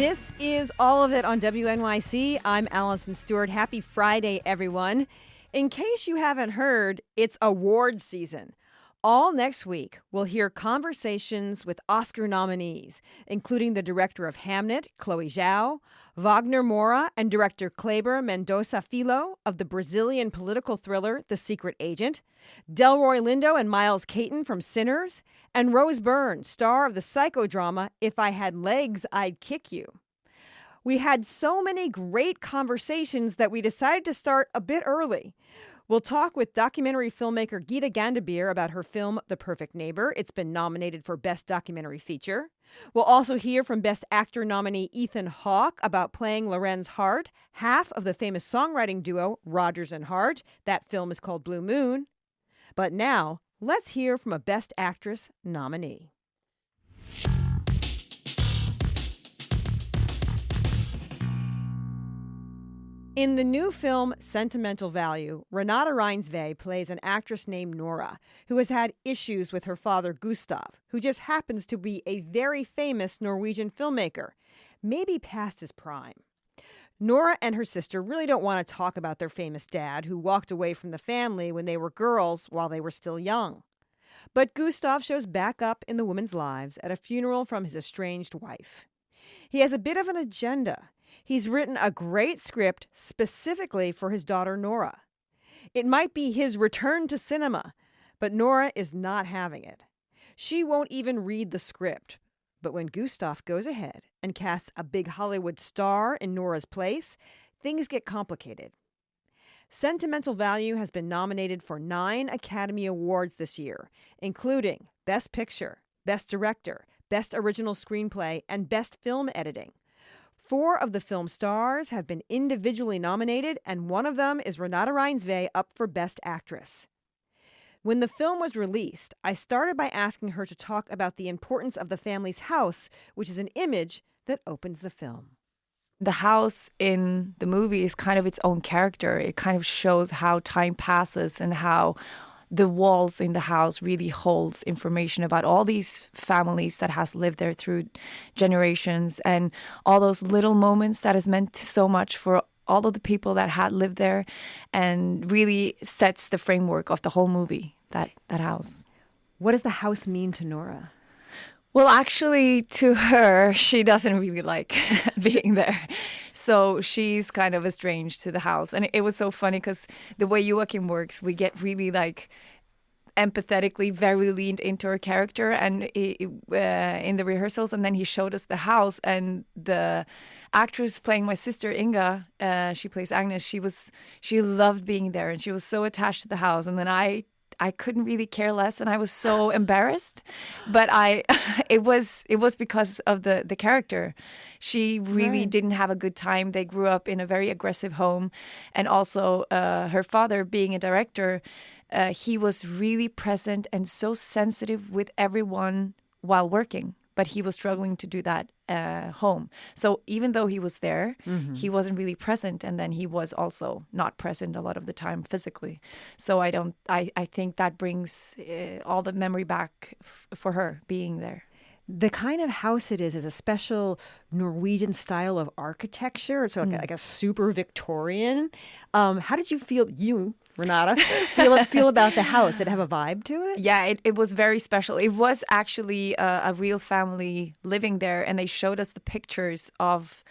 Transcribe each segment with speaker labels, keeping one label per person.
Speaker 1: This is All of It on WNYC. I'm Allison Stewart. Happy Friday, everyone. In case you haven't heard, it's award season. All next week, we'll hear conversations with Oscar nominees, including the director of Hamnet, Chloe Zhao, Wagner Moura, and director Kleber Mendoza Filho of the Brazilian political thriller The Secret Agent, Delroy Lindo and Miles Caton from Sinners, and Rose Byrne, star of the psychodrama If I Had Legs, I'd Kick You. We had so many great conversations that we decided to start a bit early. We'll talk with documentary filmmaker Gita Gandabir about her film The Perfect Neighbor. It's been nominated for Best Documentary Feature. We'll also hear from Best Actor nominee Ethan Hawke about playing Lorenz Hart, half of the famous songwriting duo Rodgers and Hart. That film is called Blue Moon. But now, let's hear from a Best Actress nominee. In the new film Sentimental Value, Renate Reinsve plays an actress named Nora, who has had issues with her father Gustav, who just happens to be a very famous Norwegian filmmaker, maybe past his prime. Nora and her sister really don't want to talk about their famous dad, who walked away from the family when they were girls while they were still young. But Gustav shows back up in the women's lives at a funeral from his estranged wife. He has a bit of an agenda. He's written a great script specifically for his daughter Nora. It might be his return to cinema, but Nora is not having it. She won't even read the script. But when Gustav goes ahead and casts a big Hollywood star in Nora's place, things get complicated. Sentimental Value has been nominated for 9 Academy Awards this year, including Best Picture, Best Director, Best Original Screenplay, and Best Film Editing. 4 of the film stars have been individually nominated, and one of them is Renate Reinsve up for Best Actress. When the film was released, I started by asking her to talk about the importance of the family's house, which is an image that opens the film.
Speaker 2: The house in the movie is kind of its own character. It kind of shows how time passes and how the walls in the house really holds information about all these families that has lived there through generations, and all those little moments that has meant so much for all of the people that had lived there, and really sets the framework of the whole movie, that house.
Speaker 1: What does the house mean to Nora?
Speaker 2: Well, actually, to her, she doesn't really like being there. So she's kind of estranged to the house. And it was so funny because the way Joachim works, we get really like empathetically very leaned into her character and in the rehearsals. And then he showed us the house, and the actress playing my sister Inga, she plays Agnes, she loved being there and she was so attached to the house. And then I couldn't really care less, and I was so embarrassed. But it was because of the character. She really didn't have a good time. They grew up in a very aggressive home, and also her father, being a director, he was really present and so sensitive with everyone while working. But he was struggling to do that home. So even though he was there, he wasn't really present. And then he was also not present a lot of the time physically. So I think that brings all the memory back for her being there.
Speaker 1: The kind of house it is a special Norwegian style of architecture. It's like a super Victorian. How did you feel, Renate, feel about the house? Did it have a vibe to it?
Speaker 2: Yeah, it was very special. It was actually a real family living there, and they showed us the pictures of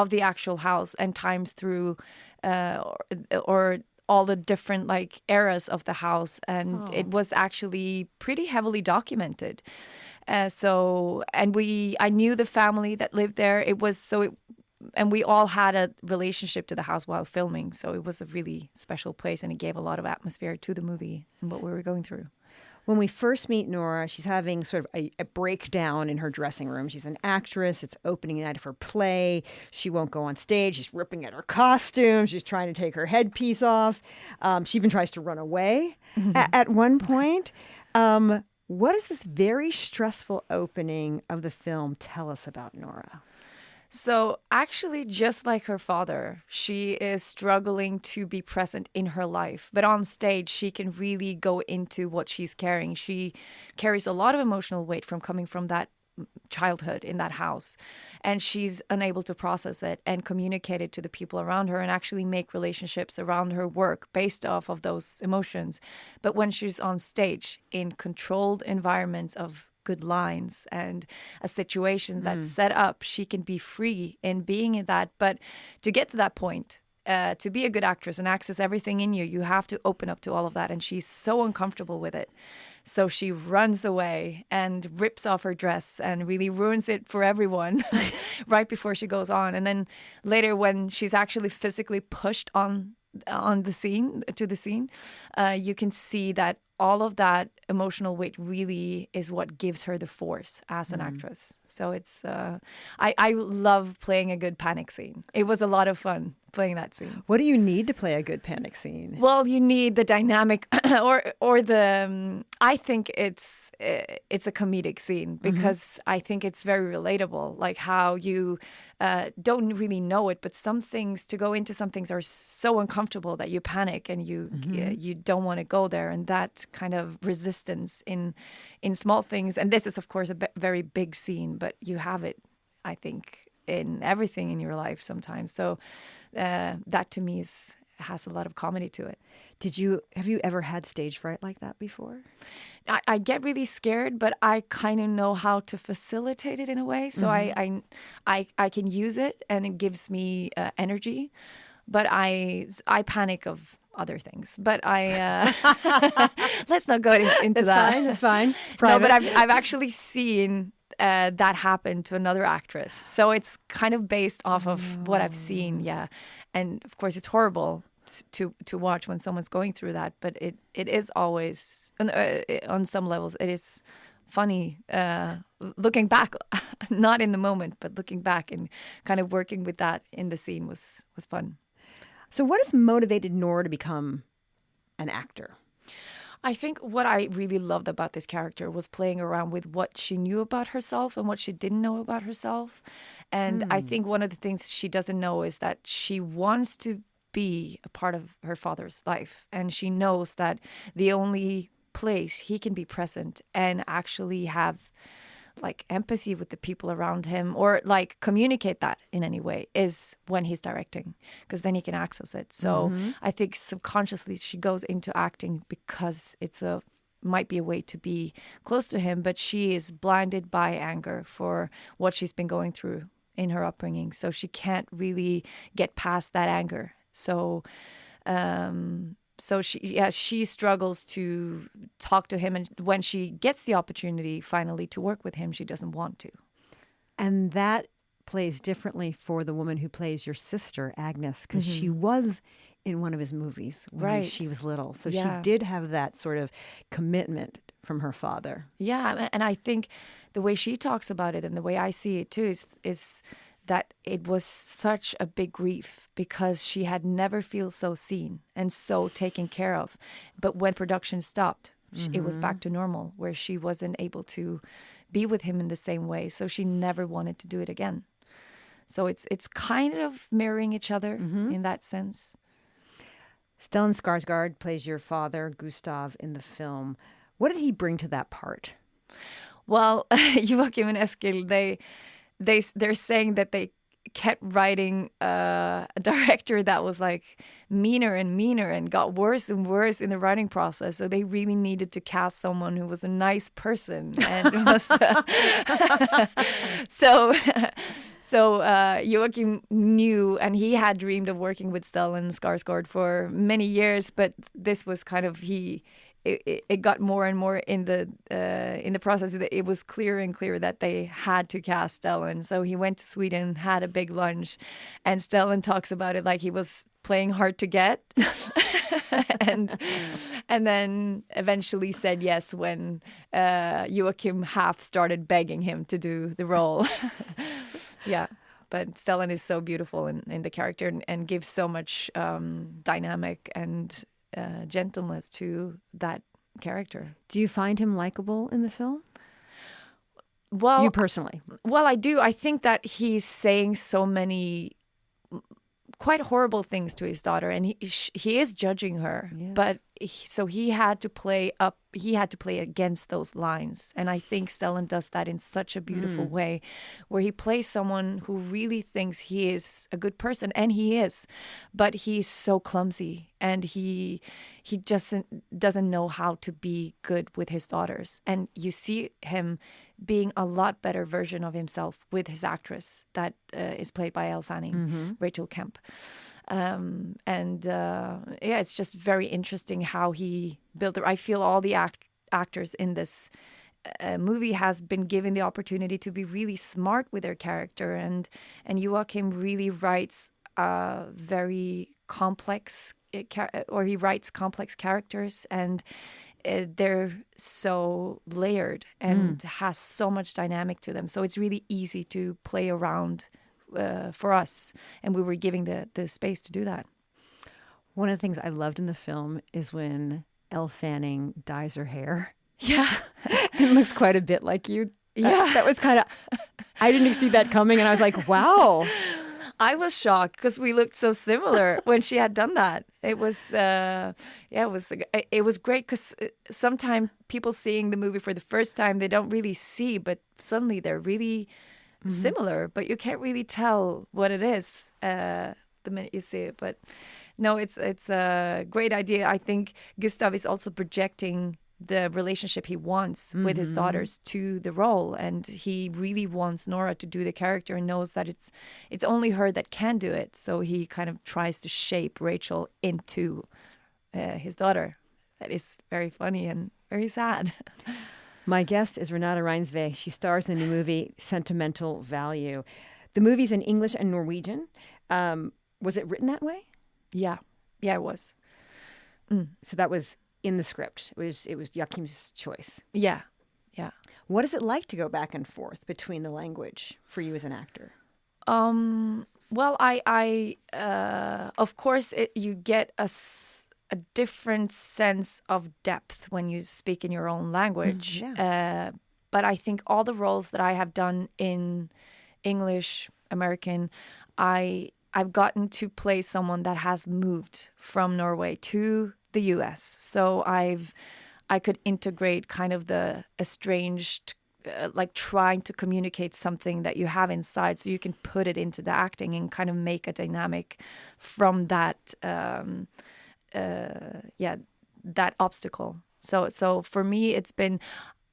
Speaker 2: the actual house and times through or all the different like eras of the house, and it was actually pretty heavily documented. I knew the family that lived there. And we all had a relationship to the house while filming. So it was a really special place, and it gave a lot of atmosphere to the movie and what we were going through.
Speaker 1: When we first meet Nora, she's having sort of a breakdown in her dressing room. She's an actress. It's opening night of her play. She won't go on stage. She's ripping at her costume. She's trying to take her headpiece off. She even tries to run away at one point. What does this very stressful opening of the film tell us about Nora?
Speaker 2: So actually, just like her father, she is struggling to be present in her life. But on stage, she can really go into what she's carrying. She carries a lot of emotional weight from coming from that childhood in that house, and she's unable to process it and communicate it to the people around her and actually make relationships around her work based off of those emotions. But when she's on stage in controlled environments of good lines and a situation that's set up, she can be free in being in that. But to get to that point, to be a good actress and access everything in you, you have to open up to all of that. And she's so uncomfortable with it. So she runs away and rips off her dress and really ruins it for everyone right before she goes on. And then later, when she's actually physically pushed on the scene, you can see that all of that emotional weight really is what gives her the force as an actress. So it's I love playing a good panic scene. It was a lot of fun playing that scene.
Speaker 1: What do you need to play a good panic scene?
Speaker 2: Well, you need the dynamic or the I think it's a comedic scene because I think it's very relatable, like how you don't really know it, but some things, to go into some things, are so uncomfortable that you panic and you don't want to go there, and that kind of resistance in small things. And this is, of course, a very big scene, but you have it, I think, in everything in your life sometimes. So that to me has a lot of comedy to it.
Speaker 1: Have you ever had stage fright like that before?
Speaker 2: I get really scared, but I kind of know how to facilitate it in a way. So I can use it, and it gives me energy. But I panic of other things. But I let's not go into that.
Speaker 1: That's fine. It's
Speaker 2: no,
Speaker 1: private.
Speaker 2: but I've actually seen that happen to another actress. So it's kind of based off of what I've seen. Yeah, and of course it's horrible to watch when someone's going through that. But it is always on some levels it is funny looking back, not in the moment, but looking back and kind of working with that in the scene was fun.
Speaker 1: So what has motivated Nora to become an actor?
Speaker 2: I think what I really loved about this character was playing around with what she knew about herself and what she didn't know about herself. And I think one of the things she doesn't know is that she wants to be a part of her father's life. And she knows that the only place he can be present and actually have like empathy with the people around him, or like communicate that in any way, is when he's directing, because then he can access it. So I think subconsciously she goes into acting because might be a way to be close to him, but she is blinded by anger for what she's been going through in her upbringing. So she can't really get past that anger. So she struggles to talk to him, and when she gets the opportunity finally to work with him, she doesn't want to.
Speaker 1: And that plays differently for the woman who plays your sister, Agnes, because she was in one of his movies when she was little. So she did have that sort of commitment from her father. Yeah,
Speaker 2: and I think the way she talks about it and the way I see it too is that it was such a big grief because she had never felt so seen and so taken care of. But when production stopped, it was back to normal, where she wasn't able to be with him in the same way. So she never wanted to do it again. So it's kind of mirroring each other in that sense.
Speaker 1: Stellan Skarsgård plays your father, Gustav, in the film. What did he bring to that part?
Speaker 2: Well, Joachim and Eskil, they're saying that they kept writing a director that was like meaner and meaner and got worse and worse in the writing process. So they really needed to cast someone who was a nice person and was so Joachim knew, and he had dreamed of working with Stellan Skarsgård for many years, but this was kind of it got more and more in the process that it was clearer and clearer that they had to cast Stellan. So he went to Sweden, had a big lunch, and Stellan talks about it like he was playing hard to get, and then eventually said yes when Joachim half started begging him to do the role. Yeah. But Stellan is so beautiful in the character and gives so much dynamic and gentleness to that character.
Speaker 1: Do you find him likable in the film?
Speaker 2: Well,
Speaker 1: you personally?
Speaker 2: Well, I do. I think that he's saying so many quite horrible things to his daughter, and he is judging her.
Speaker 1: Yes.
Speaker 2: But so he had to play against those lines, and I think Stellan does that in such a beautiful way, where he plays someone who really thinks he is a good person, and he is, but he's so clumsy, and he just doesn't know how to be good with his daughters. And you see him being a lot better version of himself with his actress that is played by Elle Fanning, Rachel Kemp. It's just very interesting how he built it. I feel all the actors in this movie has been given the opportunity to be really smart with their character, and Joachim really writes very complex he writes complex characters, and they're so layered and has so much dynamic to them. So it's really easy to play around for us, and we were giving the space to do that.
Speaker 1: One of the things I loved in the film is when Elle Fanning dyes her hair.
Speaker 2: Yeah.
Speaker 1: It looks quite a bit like you.
Speaker 2: Yeah.
Speaker 1: That was kind of, I didn't see that coming, and I was like, wow.
Speaker 2: I was shocked because we looked so similar when she had done that. It was, it was great because sometimes people seeing the movie for the first time, they don't really see, but suddenly they're really similar, but you can't really tell what it is the minute you see it. But no, it's a great idea. I think Gustav is also projecting the relationship he wants with his daughters to the role, and he really wants Nora to do the character and knows that it's only her that can do it. So he kind of tries to shape Rachel into his daughter. That is very funny and very sad.
Speaker 1: My guest is Renate Reinsve. She stars in the new movie Sentimental Value. The movie's in English and Norwegian. Was it written that way?
Speaker 2: Yeah, it was.
Speaker 1: So that was in the script. It was Joachim's choice.
Speaker 2: Yeah.
Speaker 1: What is it like to go back and forth between the language for you as an actor?
Speaker 2: Well, I of course, you get a different sense of depth when you speak in your own language. But I think all the roles that I have done in English, American, I've gotten to play someone that has moved from Norway to the US. So I could integrate kind of the estranged, like trying to communicate something that you have inside, so you can put it into the acting and kind of make a dynamic from that that obstacle. So for me, it's been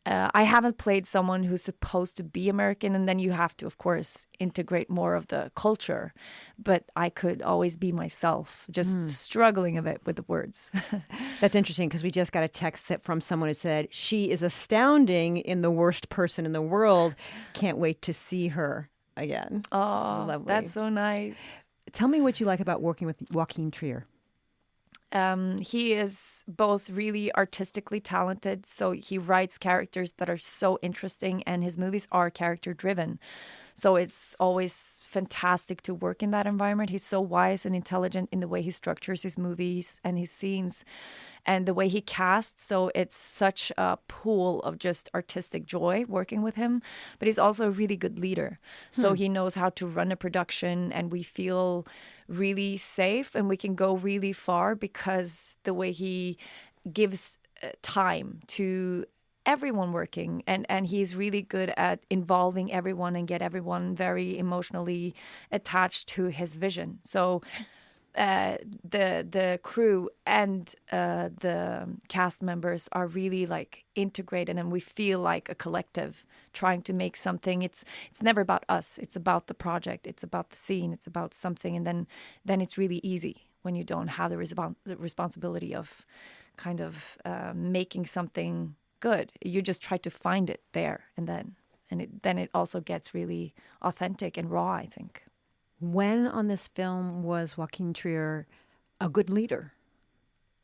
Speaker 2: I haven't played someone who's supposed to be American, and then you have to, of course, integrate more of the culture. But I could always be myself, just struggling a bit with the words.
Speaker 1: That's interesting, because we just got a text from someone who said, she is astounding in The Worst Person in the World. Can't wait to see her again.
Speaker 2: Oh, that's so nice.
Speaker 1: Tell me what you like about working with Joachim Trier.
Speaker 2: He is both really artistically talented, so he writes characters that are so interesting, and his movies are character driven. So it's always fantastic to work in that environment. He's so wise and intelligent in the way he structures his movies and his scenes and the way he casts. So it's such a pool of just artistic joy working with him. But he's also a really good leader. So he knows how to run a production, and we feel really safe and we can go really far because the way he gives time to everyone working, and he's really good at involving everyone and get everyone very emotionally attached to his vision. So the crew and the cast members are really like integrated, and we feel like a collective trying to make something. It's never about us. It's about the project. It's about the scene. It's about something, and then it's really easy when you don't have the responsibility of kind of making something good. You just try to find it there, and then it also gets really authentic and raw, I think.
Speaker 1: When on this film was Joachim Trier a good leader?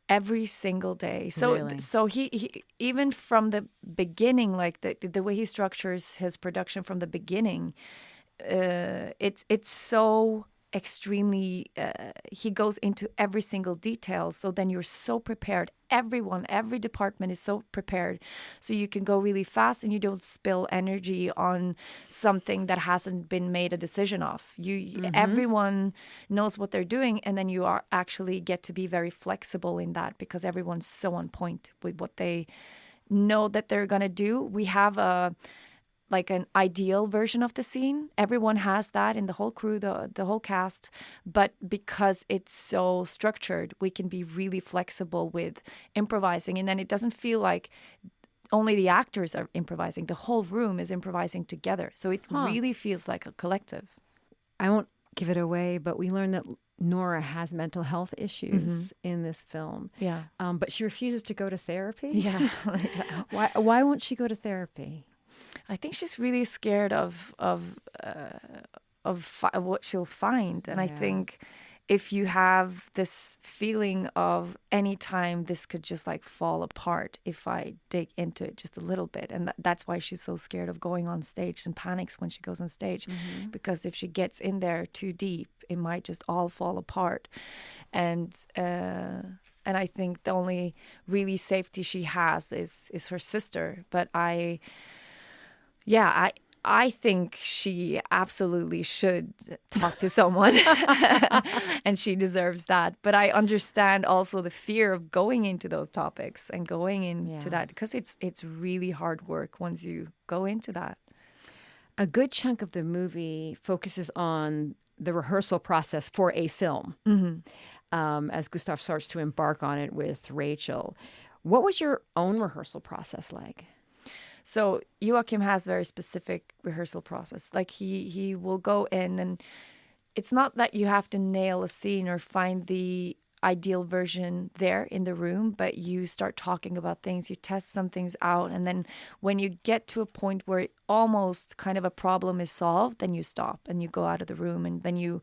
Speaker 2: Every single day. So
Speaker 1: Really?
Speaker 2: So he even from the beginning, like the way he structures his production from the beginning, it's so extremely, he goes into every single detail. So then you're so prepared. Every department is so prepared. So you can go really fast and you don't spill energy on something that hasn't been made a decision of. Everyone knows what they're doing, and then you are actually get to be very flexible in that because everyone's so on point with what they know that they're going to do. We have an ideal version of the scene. Everyone has that in the whole crew, the whole cast. But because it's so structured, we can be really flexible with improvising. And then it doesn't feel like only the actors are improvising. The whole room is improvising together. So it really feels like a collective.
Speaker 1: I won't give it away, but we learned that Nora has mental health issues in this film.
Speaker 2: Yeah.
Speaker 1: But she refuses to go to therapy.
Speaker 2: Yeah.
Speaker 1: Why won't she go to therapy?
Speaker 2: I think she's really scared of what she'll find, and I think if you have this feeling of any time this could just like fall apart if I dig into it just a little bit, and that's why she's so scared of going on stage and panics when she goes on stage, because if she gets in there too deep, it might just all fall apart, and I think the only really safety she has is her sister, but I think she absolutely should talk to someone and she deserves that. But I understand also the fear of going into those topics and going into that, because it's really hard work once you go into that.
Speaker 1: A good chunk of the movie focuses on the rehearsal process for a film, as Gustav starts to embark on it with Rachel. What was your own rehearsal process like?
Speaker 2: So Joachim has very specific rehearsal process. Like he will go in, and it's not that you have to nail a scene or find the ideal version there in the room, but you start talking about things, you test some things out, and then when you get to a point where almost kind of a problem is solved, then you stop and you go out of the room, and then you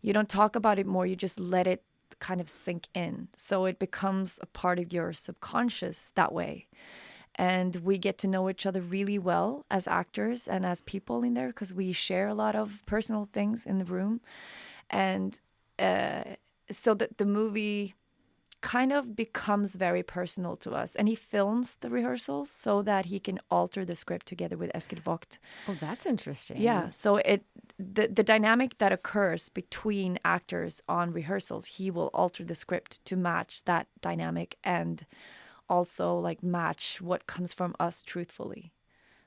Speaker 2: don't talk about it more, you just let it kind of sink in. So it becomes a part of your subconscious that way. And we get to know each other really well as actors and as people in there, because we share a lot of personal things in the room. And so that the movie kind of becomes very personal to us. And he films the rehearsals so that he can alter the script together with Eskil Vogt.
Speaker 1: Oh, that's interesting.
Speaker 2: Yeah. So the dynamic that occurs between actors on rehearsals, he will alter the script to match that dynamic and also like match what comes from us truthfully.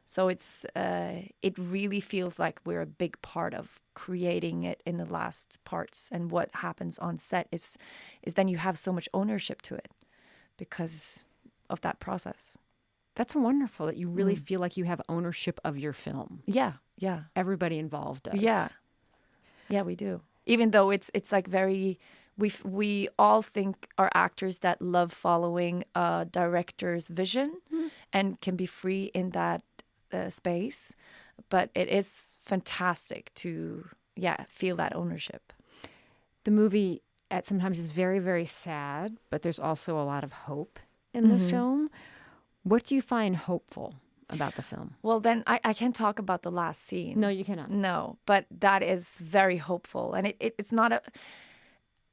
Speaker 2: So it really feels like we're a big part of creating it in the last parts. And what happens on set is then you have so much ownership to it because of that process.
Speaker 1: That's wonderful that you really feel like you have ownership of your film.
Speaker 2: Yeah.
Speaker 1: Everybody involved does.
Speaker 2: Yeah, we do. Even though it's like very... We all think are actors that love following a director's vision and can be free in that space. But it is fantastic to, feel that ownership.
Speaker 1: The movie at sometimes is very, very sad, but there's also a lot of hope in the film. What do you find hopeful about the film?
Speaker 2: Well, then I can't talk about the last scene.
Speaker 1: No, you cannot.
Speaker 2: No, but that is very hopeful. And it's not a...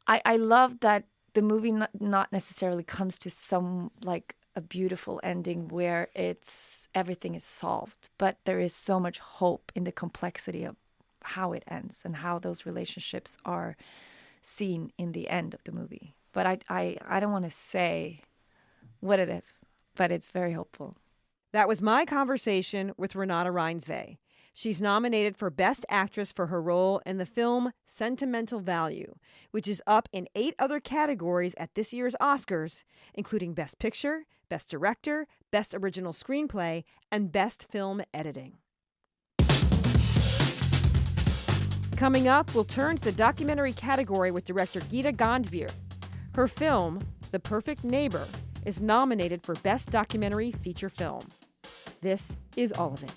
Speaker 2: I love that the movie not necessarily comes to some like a beautiful ending where everything is solved, but there is so much hope in the complexity of how it ends and how those relationships are seen in the end of the movie. But I don't want to say what it is, but it's very hopeful.
Speaker 1: That was my conversation with Renate Reinsve. She's nominated for Best Actress for her role in the film Sentimental Value, which is up in 8 other categories at this year's Oscars, including Best Picture, Best Director, Best Original Screenplay, and Best Film Editing. Coming up, we'll turn to the documentary category with director Gita Gandbir. Her film, The Perfect Neighbor, is nominated for Best Documentary Feature Film. This is all of it.